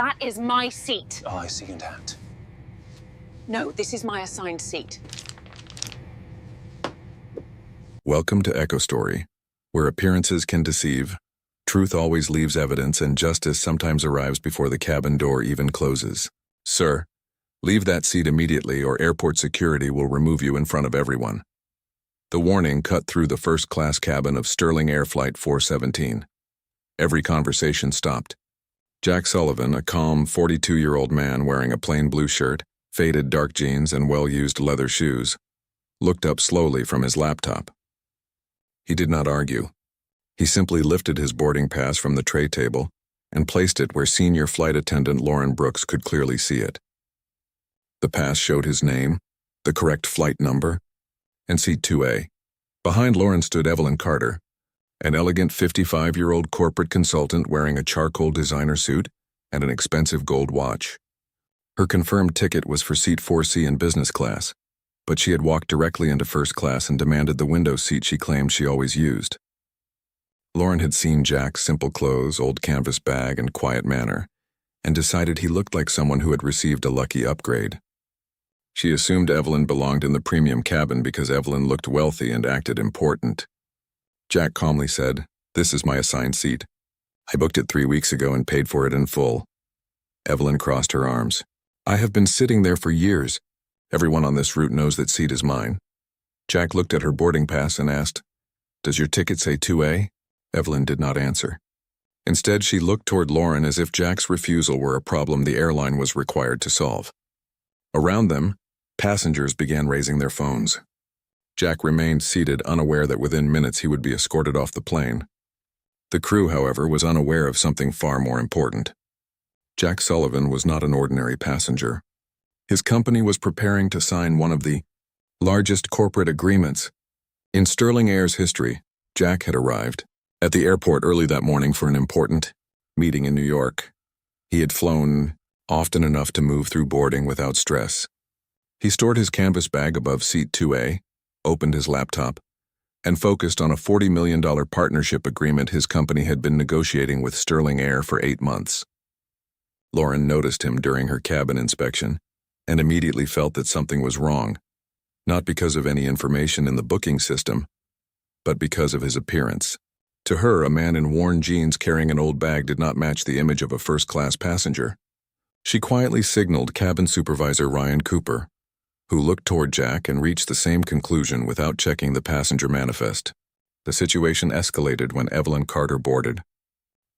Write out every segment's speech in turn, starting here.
That is my seat. I second hand. No, this is my assigned seat. Welcome to EchoStory, where appearances can deceive, truth always leaves evidence, and justice sometimes arrives before the cabin door even closes. Sir, leave that seat immediately or airport security will remove you in front of everyone. The warning cut through the first-class cabin of Sterling Air Flight 417. Every conversation stopped. Jack Sullivan, a calm 42-year-old man wearing a plain blue shirt, faded dark jeans, and well-used leather shoes, looked up slowly from his laptop. He did not argue. He simply lifted his boarding pass from the tray table and placed it where senior flight attendant Lauren Brooks could clearly see it. The pass showed his name, the correct flight number, and seat 2A. Behind Lauren stood Evelyn Carter, an elegant 55-year-old corporate consultant wearing a charcoal designer suit and an expensive gold watch. Her confirmed ticket was for seat 4C in business class, but she had walked directly into first class and demanded the window seat she claimed she always used. Lauren had seen Jack's simple clothes, old canvas bag, and quiet manner, and decided he looked like someone who had received a lucky upgrade. She assumed Evelyn belonged in the premium cabin because Evelyn looked wealthy and acted important. Jack calmly said, "This is my assigned seat. I booked it 3 weeks ago and paid for it in full." Evelyn crossed her arms. "I have been sitting there for years. Everyone on this route knows that seat is mine." Jack looked at her boarding pass and asked, "Does your ticket say 2A? Evelyn did not answer. Instead, she looked toward Lauren as if Jack's refusal were a problem the airline was required to solve. Around them, passengers began raising their phones. Jack remained seated, unaware that within minutes he would be escorted off the plane. The crew, however, was unaware of something far more important. Jack Sullivan was not an ordinary passenger. His company was preparing to sign one of the largest corporate agreements in Sterling Air's history. Jack had arrived at the airport early that morning for an important meeting in New York. He had flown often enough to move through boarding without stress. He stored his canvas bag above seat 2A, opened his laptop, and focused on a $40 million partnership agreement his company had been negotiating with Sterling Air for 8 months. Lauren noticed him during her cabin inspection and immediately felt that something was wrong, not because of any information in the booking system, but because of his appearance. To her, a man in worn jeans carrying an old bag did not match the image of a first-class passenger. She quietly signaled cabin supervisor Ryan Cooper, who looked toward Jack and reached the same conclusion without checking the passenger manifest. The situation escalated when Evelyn Carter boarded.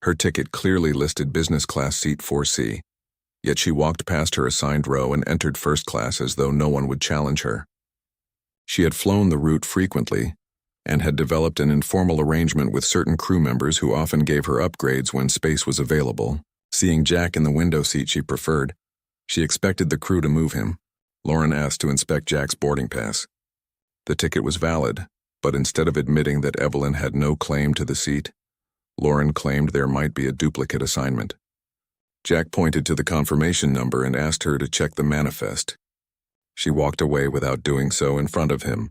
Her ticket clearly listed business class seat 4C, yet she walked past her assigned row and entered first class as though no one would challenge her. She had flown the route frequently and had developed an informal arrangement with certain crew members who often gave her upgrades when space was available. Seeing Jack in the window seat she preferred, she expected the crew to move him. Lauren asked to inspect Jack's boarding pass. The ticket was valid, but instead of admitting that Evelyn had no claim to the seat, Lauren claimed there might be a duplicate assignment. Jack pointed to the confirmation number and asked her to check the manifest. She walked away without doing so in front of him.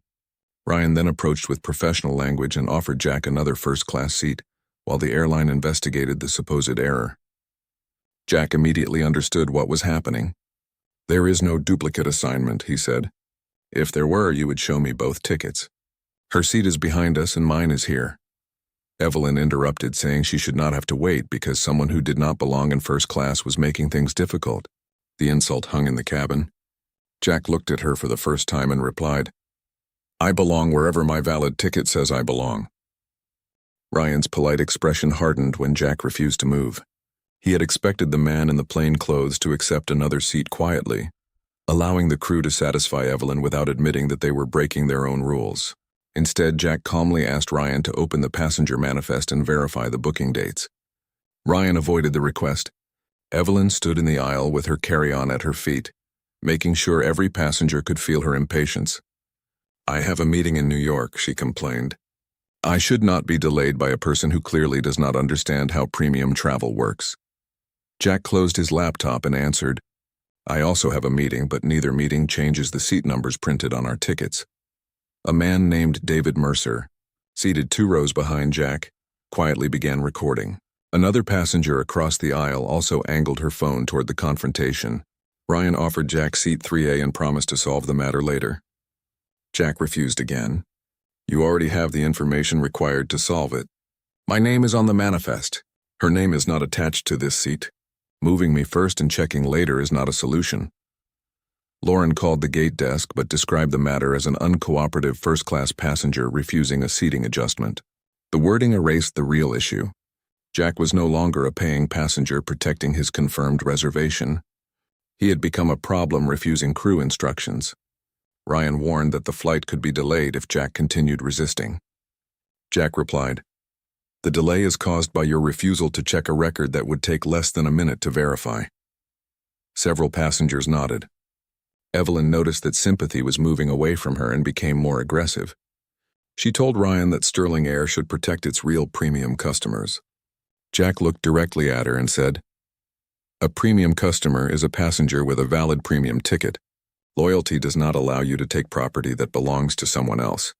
Ryan then approached with professional language and offered Jack another first-class seat, while the airline investigated the supposed error. Jack immediately understood what was happening. "There is no duplicate assignment," he said. "If there were, you would show me both tickets. Her seat is behind us and mine is here." Evelyn interrupted, saying she should not have to wait because someone who did not belong in first class was making things difficult. The insult hung in the cabin. Jack looked at her for the first time and replied, "I belong wherever my valid ticket says I belong." Ryan's polite expression hardened when Jack refused to move. He had expected the man in the plain clothes to accept another seat quietly, allowing the crew to satisfy Evelyn without admitting that they were breaking their own rules. Instead, Jack calmly asked Ryan to open the passenger manifest and verify the booking dates. Ryan avoided the request. Evelyn stood in the aisle with her carry-on at her feet, making sure every passenger could feel her impatience. "I have a meeting in New York," she complained. "I should not be delayed by a person who clearly does not understand how premium travel works." Jack closed his laptop and answered, "I also have a meeting, but neither meeting changes the seat numbers printed on our tickets." A man named David Mercer, seated 2 rows behind Jack, quietly began recording. Another passenger across the aisle also angled her phone toward the confrontation. Ryan offered Jack seat 3A and promised to solve the matter later. Jack refused again. You already have the information required to solve it. My name is on the manifest. Her name is not attached to this seat. Moving me first and checking later is not a solution. Lauren called the gate desk but described the matter as an uncooperative first-class passenger refusing a seating adjustment. The wording erased the real issue. Jack was no longer a paying passenger protecting his confirmed reservation. He had become a problem refusing crew instructions. Ryan warned that the flight could be delayed if Jack continued resisting. Jack replied, "The delay is caused by your refusal to check a record that would take less than a minute to verify." Several passengers nodded. Evelyn noticed that sympathy was moving away from her and became more aggressive. She told Ryan that Sterling Air should protect its real premium customers. Jack looked directly at her and said, "A premium customer is a passenger with a valid premium ticket. Loyalty does not allow you to take property that belongs to someone else."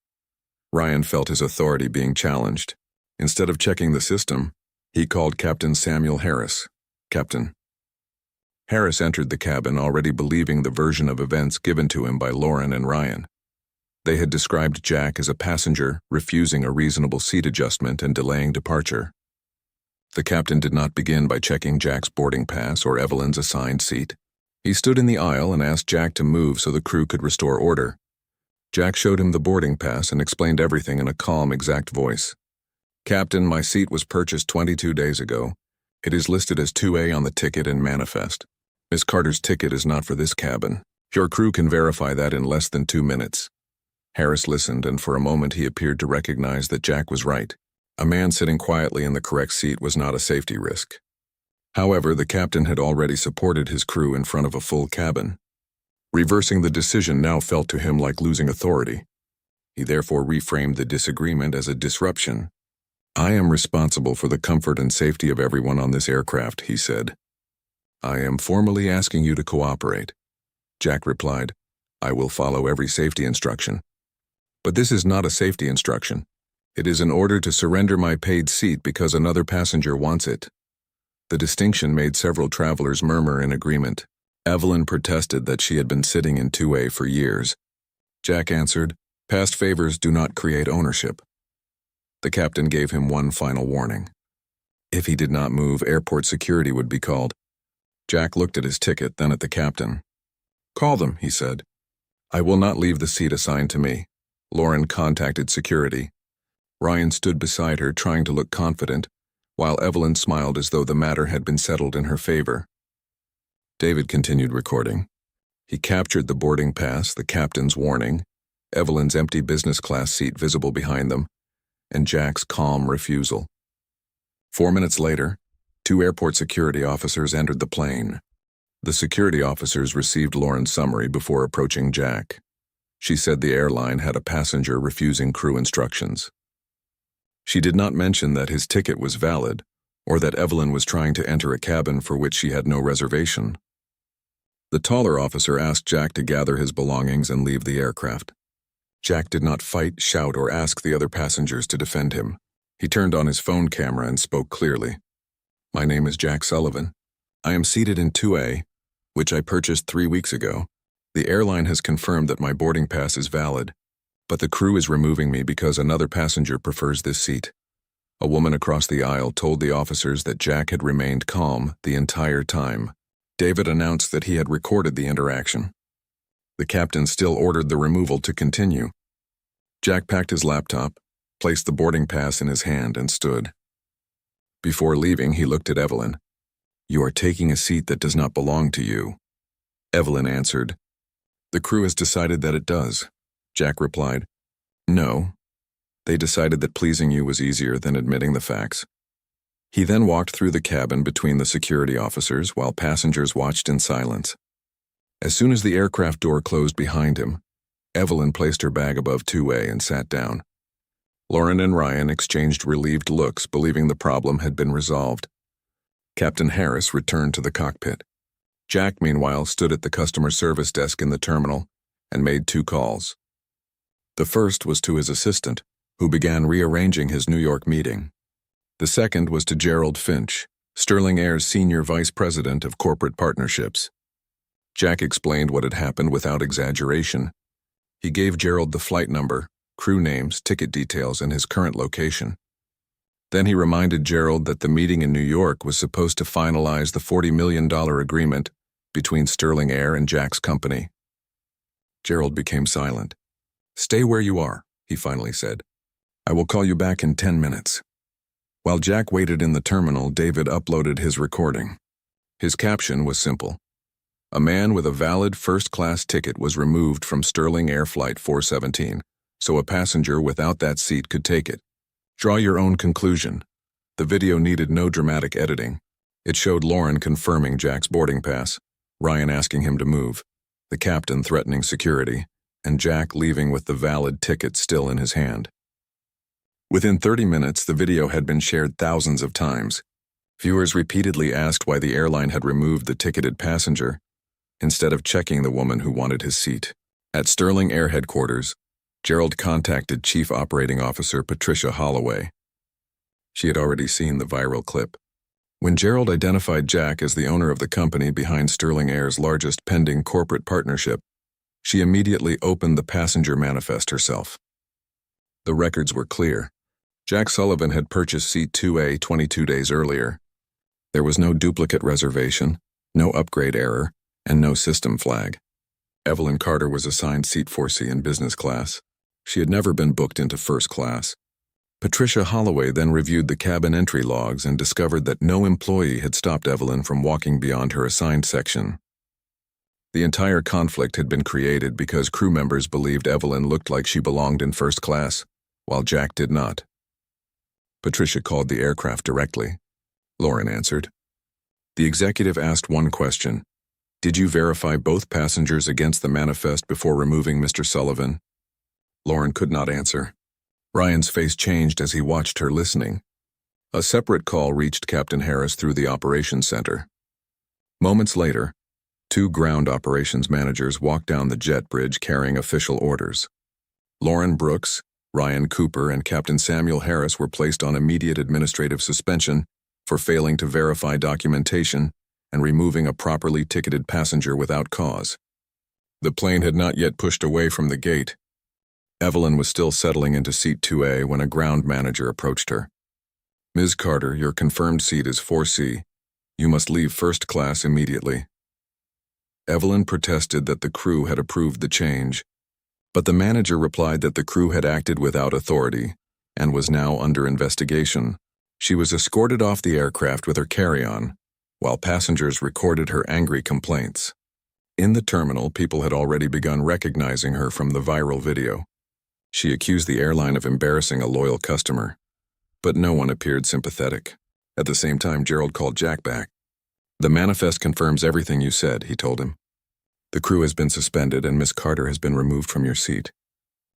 Ryan felt his authority being challenged. Instead of checking the system, he called Captain Samuel Harris. "Captain." Harris entered the cabin already believing the version of events given to him by Lauren and Ryan. They had described Jack as a passenger refusing a reasonable seat adjustment and delaying departure. The captain did not begin by checking Jack's boarding pass or Evelyn's assigned seat. He stood in the aisle and asked Jack to move so the crew could restore order. Jack showed him the boarding pass and explained everything in a calm, exact voice. "Captain, my seat was purchased 22 days ago. It is listed as 2A on the ticket and manifest. Miss Carter's ticket is not for this cabin. Your crew can verify that in less than 2 minutes." Harris listened, and for a moment he appeared to recognize that Jack was right. A man sitting quietly in the correct seat was not a safety risk. However, the captain had already supported his crew in front of a full cabin. Reversing the decision now felt to him like losing authority. He therefore reframed the disagreement as a disruption. "I am responsible for the comfort and safety of everyone on this aircraft," he said. "I am formally asking you to cooperate." Jack replied, "I will follow every safety instruction." "But this is not a safety instruction. It is an order to surrender my paid seat because another passenger wants it." The distinction made several travelers murmur in agreement. Evelyn protested that she had been sitting in 2A for years. Jack answered, "Past favors do not create ownership." The captain gave him one final warning. If he did not move, airport security would be called. Jack looked at his ticket, then at the captain. "Call them," he said. "I will not leave the seat assigned to me." Lauren contacted security. Ryan stood beside her, trying to look confident, while Evelyn smiled as though the matter had been settled in her favor. David continued recording. He captured the boarding pass, the captain's warning, Evelyn's empty business class seat visible behind them, and Jack's calm refusal. 4 minutes later, 2 airport security officers entered the plane. The security officers received Lauren's summary before approaching Jack. She said the airline had a passenger refusing crew instructions. She did not mention that his ticket was valid, or that Evelyn was trying to enter a cabin for which she had no reservation. The taller officer asked Jack to gather his belongings and leave the aircraft. Jack did not fight, shout, or ask the other passengers to defend him. He turned on his phone camera and spoke clearly. "My name is Jack Sullivan. I am seated in 2A, which I purchased 3 weeks ago. The airline has confirmed that my boarding pass is valid, but the crew is removing me because another passenger prefers this seat." A woman across the aisle told the officers that Jack had remained calm the entire time. David announced that he had recorded the interaction. The captain still ordered the removal to continue. Jack packed his laptop, placed the boarding pass in his hand, and stood. Before leaving, he looked at Evelyn. "You are taking a seat that does not belong to you." Evelyn answered, "The crew has decided that it does." Jack replied, "No. They decided that pleasing you was easier than admitting the facts." He then walked through the cabin between the security officers while passengers watched in silence. As soon as the aircraft door closed behind him, Evelyn placed her bag above 2A and sat down. Lauren and Ryan exchanged relieved looks, believing the problem had been resolved. Captain Harris returned to the cockpit. Jack, meanwhile, stood at the customer service desk in the terminal and made 2 calls. The first was to his assistant, who began rearranging his New York meeting. The second was to Gerald Finch, Sterling Air's Senior Vice President of Corporate Partnerships. Jack explained what had happened without exaggeration. He gave Gerald the flight number, crew names, ticket details, and his current location. Then he reminded Gerald that the meeting in New York was supposed to finalize the $40 million agreement between Sterling Air and Jack's company. Gerald became silent. "Stay where you are," he finally said. "I will call you back in 10 minutes." While Jack waited in the terminal, David uploaded his recording. His caption was simple. A man with a valid first-class ticket was removed from Sterling Air Flight 417, so a passenger without that seat could take it. Draw your own conclusion. The video needed no dramatic editing. It showed Lauren confirming Jack's boarding pass, Ryan asking him to move, the captain threatening security, and Jack leaving with the valid ticket still in his hand. Within 30 minutes, the video had been shared thousands of times. Viewers repeatedly asked why the airline had removed the ticketed passenger, instead of checking the woman who wanted his seat. At Sterling Air headquarters, Gerald contacted Chief Operating Officer Patricia Holloway. She had already seen the viral clip. When Gerald identified Jack as the owner of the company behind Sterling Air's largest pending corporate partnership, she immediately opened the passenger manifest herself. The records were clear. Jack Sullivan had purchased seat 2A 22 days earlier. There was no duplicate reservation, no upgrade error, and no system flag. Evelyn Carter was assigned seat 4C in business class. She had never been booked into first class. Patricia Holloway then reviewed the cabin entry logs and discovered that no employee had stopped Evelyn from walking beyond her assigned section. The entire conflict had been created because crew members believed Evelyn looked like she belonged in first class, while Jack did not. Patricia called the aircraft directly. Lauren answered. The executive asked one question. Did you verify both passengers against the manifest before removing Mr. Sullivan? Lauren could not answer. Ryan's face changed as he watched her listening. A separate call reached Captain Harris through the operations center. Moments later, 2 ground operations managers walked down the jet bridge carrying official orders. Lauren Brooks, Ryan Cooper, and Captain Samuel Harris were placed on immediate administrative suspension for failing to verify documentation and removing a properly ticketed passenger without cause. The plane had not yet pushed away from the gate. Evelyn was still settling into seat 2A when a ground manager approached her. Ms. Carter, your confirmed seat is 4C. You must leave first class immediately. Evelyn protested that the crew had approved the change, but the manager replied that the crew had acted without authority and was now under investigation. She was escorted off the aircraft with her carry-on, while passengers recorded her angry complaints. In the terminal, people had already begun recognizing her from the viral video. She accused the airline of embarrassing a loyal customer, but no one appeared sympathetic. At the same time, Gerald called Jack back. The manifest confirms everything you said, he told him. The crew has been suspended and Miss Carter has been removed from your seat.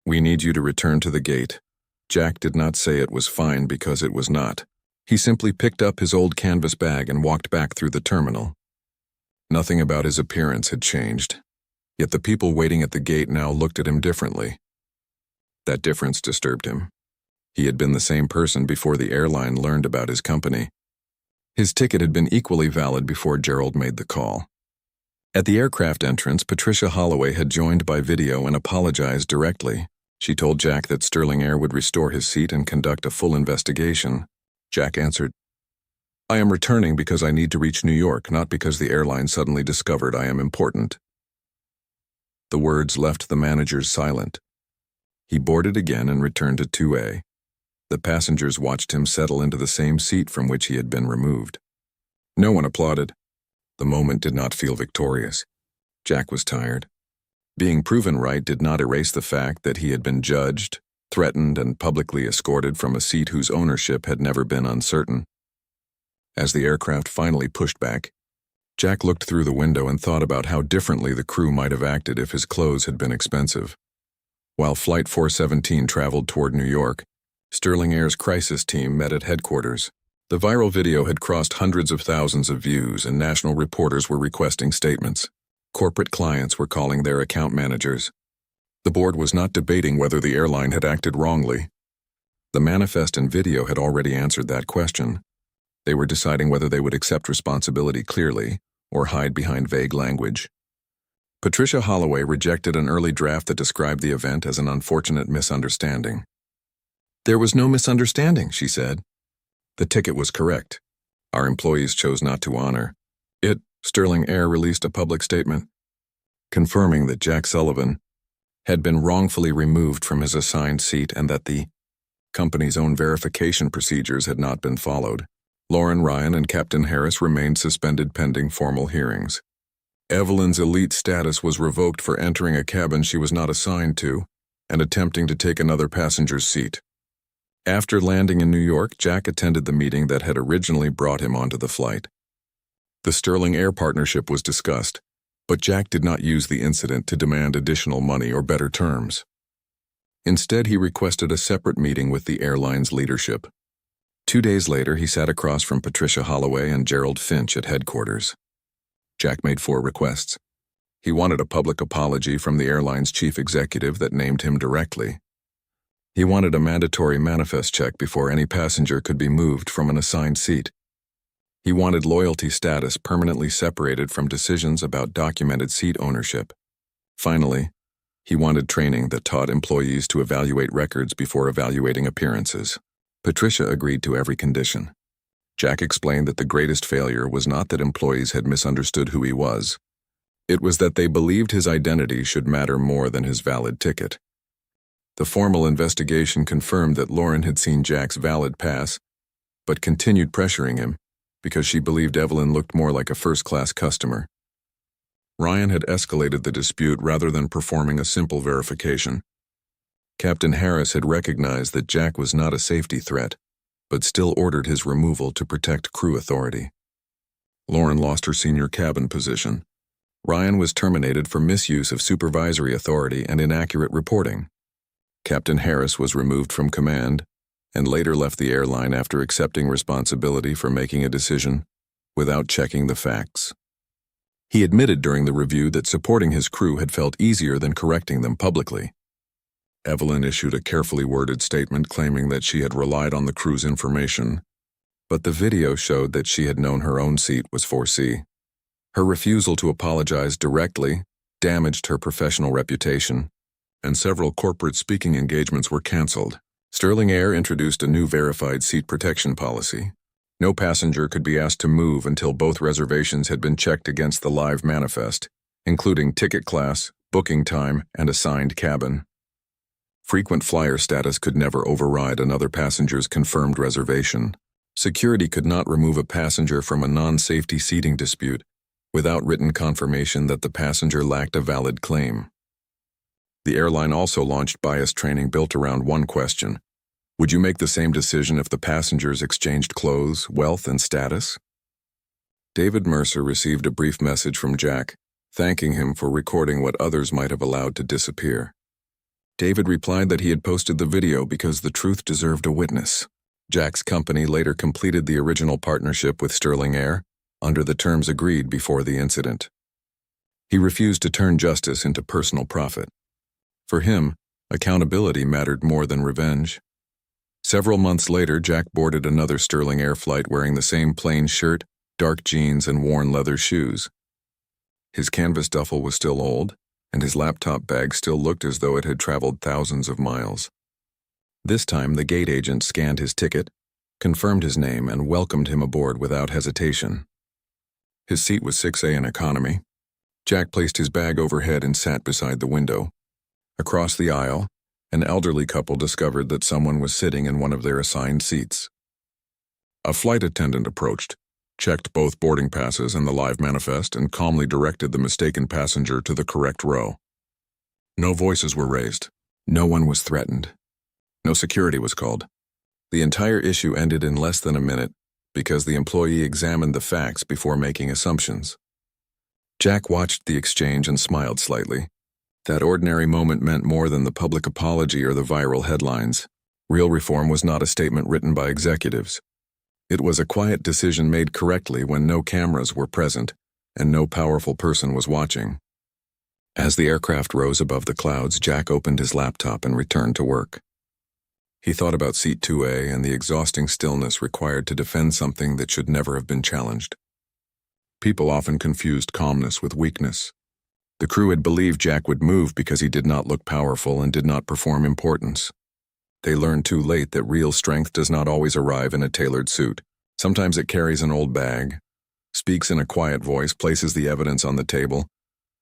We need you to return to the gate. Jack did not say it was fine because it was not. He simply picked up his old canvas bag and walked back through the terminal. Nothing about his appearance had changed, yet the people waiting at the gate now looked at him differently. That difference disturbed him. He had been the same person before the airline learned about his company. His ticket had been equally valid before Gerald made the call. At the aircraft entrance, Patricia Holloway had joined by video and apologized directly. She told Jack that Sterling Air would restore his seat and conduct a full investigation. Jack answered, I am returning because I need to reach New York, not because the airline suddenly discovered I am important. The words left the managers silent. He boarded again and returned to 2A. The passengers watched him settle into the same seat from which he had been removed. No one applauded. The moment did not feel victorious. Jack was tired. Being proven right did not erase the fact that he had been judged, threatened, and publicly escorted from a seat whose ownership had never been uncertain. As the aircraft finally pushed back, Jack looked through the window and thought about how differently the crew might have acted if his clothes had been expensive. While Flight 417 traveled toward New York, Sterling Air's crisis team met at headquarters. The viral video had crossed hundreds of thousands of views, and national reporters were requesting statements. Corporate clients were calling their account managers. The board was not debating whether the airline had acted wrongly. The manifest and video had already answered that question. They were deciding whether they would accept responsibility clearly or hide behind vague language. Patricia Holloway rejected an early draft that described the event as an unfortunate misunderstanding. "There was no misunderstanding," she said. "The ticket was correct. Our employees chose not to honor it." Sterling Air released a public statement confirming that Jack Sullivan had been wrongfully removed from his assigned seat and that the company's own verification procedures had not been followed. Lauren Ryan and Captain Harris remained suspended pending formal hearings. Evelyn's elite status was revoked for entering a cabin she was not assigned to and attempting to take another passenger's seat. After landing in New York, Jack attended the meeting that had originally brought him onto the flight. The Sterling Air partnership was discussed, but Jack did not use the incident to demand additional money or better terms. Instead, he requested a separate meeting with the airline's leadership. 2 days later, he sat across from Patricia Holloway and Gerald Finch at headquarters. Jack made 4 requests. He wanted a public apology from the airline's chief executive that named him directly. He wanted a mandatory manifest check before any passenger could be moved from an assigned seat. He wanted loyalty status permanently separated from decisions about documented seat ownership. Finally, he wanted training that taught employees to evaluate records before evaluating appearances. Patricia agreed to every condition. Jack explained that the greatest failure was not that employees had misunderstood who he was. It was that they believed his identity should matter more than his valid ticket. The formal investigation confirmed that Lauren had seen Jack's valid pass, but continued pressuring him because she believed Evelyn looked more like a first-class customer. Ryan had escalated the dispute rather than performing a simple verification. Captain Harris had recognized that Jack was not a safety threat, but still ordered his removal to protect crew authority. Lauren lost her senior cabin position. Ryan was terminated for misuse of supervisory authority and inaccurate reporting. Captain Harris was removed from command and later left the airline after accepting responsibility for making a decision without checking the facts. He admitted during the review that supporting his crew had felt easier than correcting them publicly. Evelyn issued a carefully worded statement claiming that she had relied on the crew's information, but the video showed that she had known her own seat was 4C. Her refusal to apologize directly damaged her professional reputation, and several corporate speaking engagements were canceled. Sterling Air introduced a new verified seat protection policy. No passenger could be asked to move until both reservations had been checked against the live manifest, including ticket class, booking time, and assigned cabin. Frequent flyer status could never override another passenger's confirmed reservation. Security could not remove a passenger from a non-safety seating dispute without written confirmation that the passenger lacked a valid claim. The airline also launched bias training built around one question: would you make the same decision if the passengers exchanged clothes, wealth, and status? David Mercer received a brief message from Jack, thanking him for recording what others might have allowed to disappear. David replied that he had posted the video because the truth deserved a witness. Jack's company later completed the original partnership with Sterling Air under the terms agreed before the incident. He refused to turn justice into personal profit. For him, accountability mattered more than revenge. Several months later, Jack boarded another Sterling Air flight wearing the same plain shirt, dark jeans, and worn leather shoes. His canvas duffel was still old, and his laptop bag still looked as though it had traveled thousands of miles. This time, the gate agent scanned his ticket, confirmed his name, and welcomed him aboard without hesitation. His seat was 6A in economy. Jack placed his bag overhead and sat beside the window. Across the aisle, an elderly couple discovered that someone was sitting in one of their assigned seats. A flight attendant approached, checked both boarding passes and the live manifest, and calmly directed the mistaken passenger to the correct row. No voices were raised. No one was threatened. No security was called. The entire issue ended in less than a minute because the employee examined the facts before making assumptions. Jack watched the exchange and smiled slightly. That ordinary moment meant more than the public apology or the viral headlines. Real reform was not a statement written by executives. It was a quiet decision made correctly when no cameras were present and no powerful person was watching. As the aircraft rose above the clouds, Jack opened his laptop and returned to work. He thought about seat 2A and the exhausting stillness required to defend something that should never have been challenged. People often confused calmness with weakness. The crew had believed Jack would move because he did not look powerful and did not perform importance. They learned too late that real strength does not always arrive in a tailored suit. Sometimes it carries an old bag, speaks in a quiet voice, places the evidence on the table,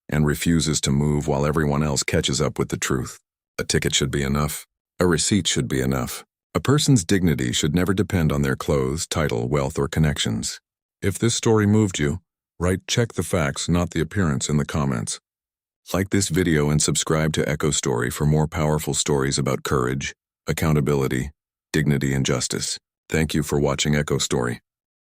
and refuses to move while everyone else catches up with the truth. A ticket should be enough. A receipt should be enough. A person's dignity should never depend on their clothes, title, wealth, or connections. If this story moved you, write "check the facts, not the appearance" in the comments. Like this video and subscribe to EchoStory for more powerful stories about courage, accountability, dignity, and justice. Thank you for watching EchoStory.